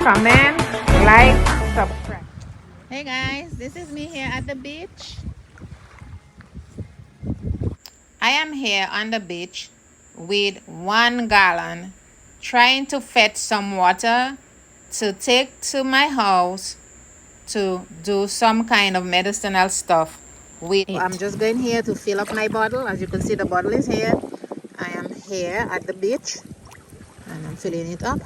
comment, like, subscribe. Hey guys, this is me here at the beach. I am here on the beach with 1 gallon trying to fetch some water to take to my house to do some kind of medicinal stuff with it. I'm just going here to fill up my bottle. As you can see, the bottle is here. I am here at the beach and I'm filling it up.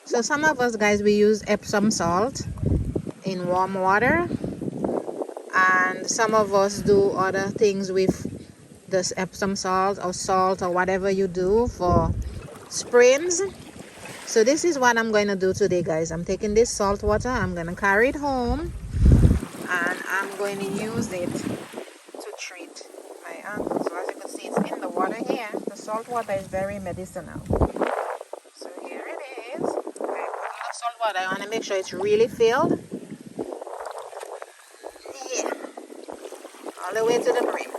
So some of us guys, we use Epsom salt in warm water, and some of us do other things with this Epsom salt or whatever you do for sprains. So this is what I'm going to do today, guys. I'm taking this salt water, I'm going to carry it home, and I'm going to use it to treat my ankle. So as you can see, it's in the water here. The salt water is very medicinal. So here it is. I put a little salt water. I want to make sure it's really filled. Yeah, all the way to the brim.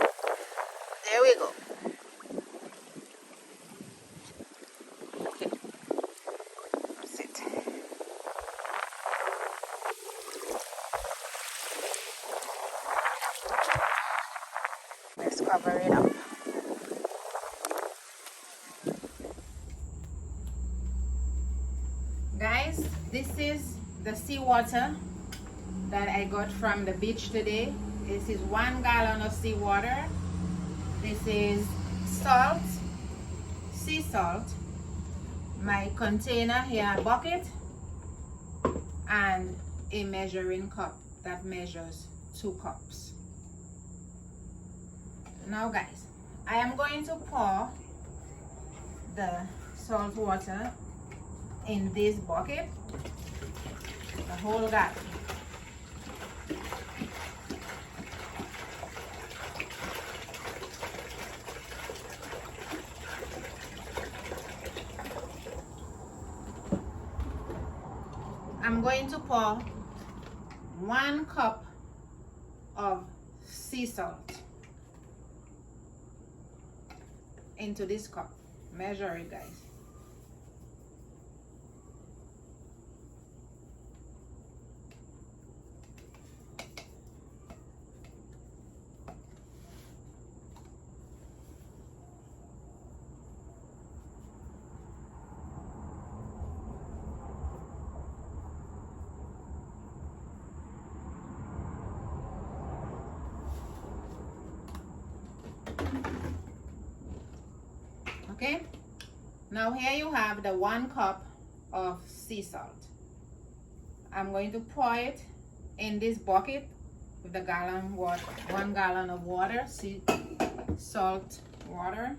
There we go. Okay, that's it. Let's cover it up. Guys, this is the seawater that I got from the beach today. This is 1 gallon of seawater. This is salt, sea salt, my container here, a bucket, and a measuring cup that measures 2 cups. Now guys, I am going to pour the salt water in this bucket, the whole gallon. I'm going to pour 1 cup of sea salt into this cup. Measure it, guys. Okay, now here you have the 1 cup of sea salt. I'm going to pour it in this bucket with the 1 gallon of water, sea salt water,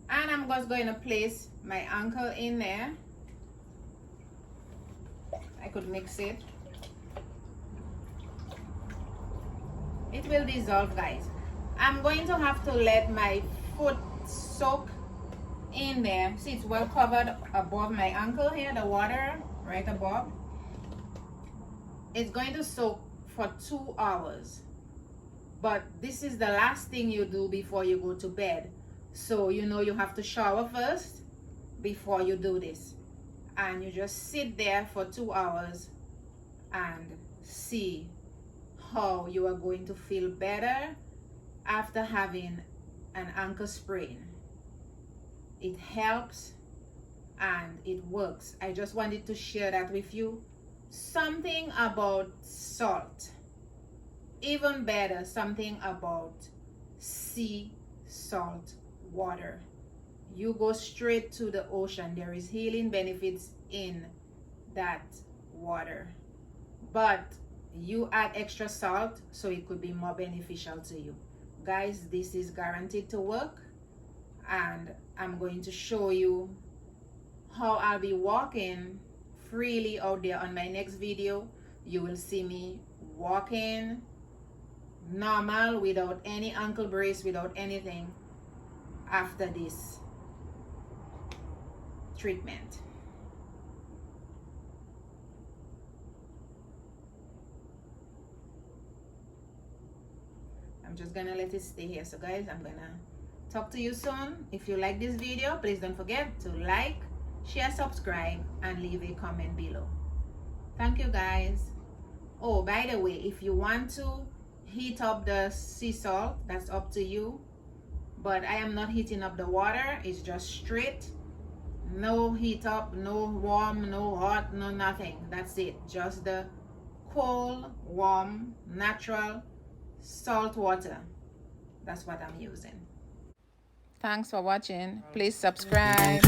and I'm just going to place my ankle in there. I could mix it. It will dissolve, guys. I'm going to have to let my foot soak in there. See, it's well covered above my ankle here, the water right above. It's going to soak for 2 hours, but this is the last thing you do before you go to bed. So you know you have to shower first before you do this, and you just sit there for 2 hours and see how you are going to feel better after having an ankle sprain. It helps and it works. I just wanted to share that with you. Something about salt, even better, something about sea salt water. You go straight to the ocean. There is healing benefits in that water, but you add extra salt so it could be more beneficial to you. Guys, this is guaranteed to work, and I'm going to show you how I'll be walking freely out there on my next video. You will see me walking normal without any ankle brace, without anything after this treatment. I'm just gonna let it stay here. So guys, I'm gonna talk to you soon. If you like this video, please don't forget to like, share, subscribe, and leave a comment below. Thank you guys. Oh, by the way, if you want to heat up the sea salt, that's up to you, but I am not heating up the water. It's just straight, no heat up, no warm, no hot, no nothing. That's it, just the cold, warm, natural salt water. That's what I'm using. Thanks for watching. Please subscribe.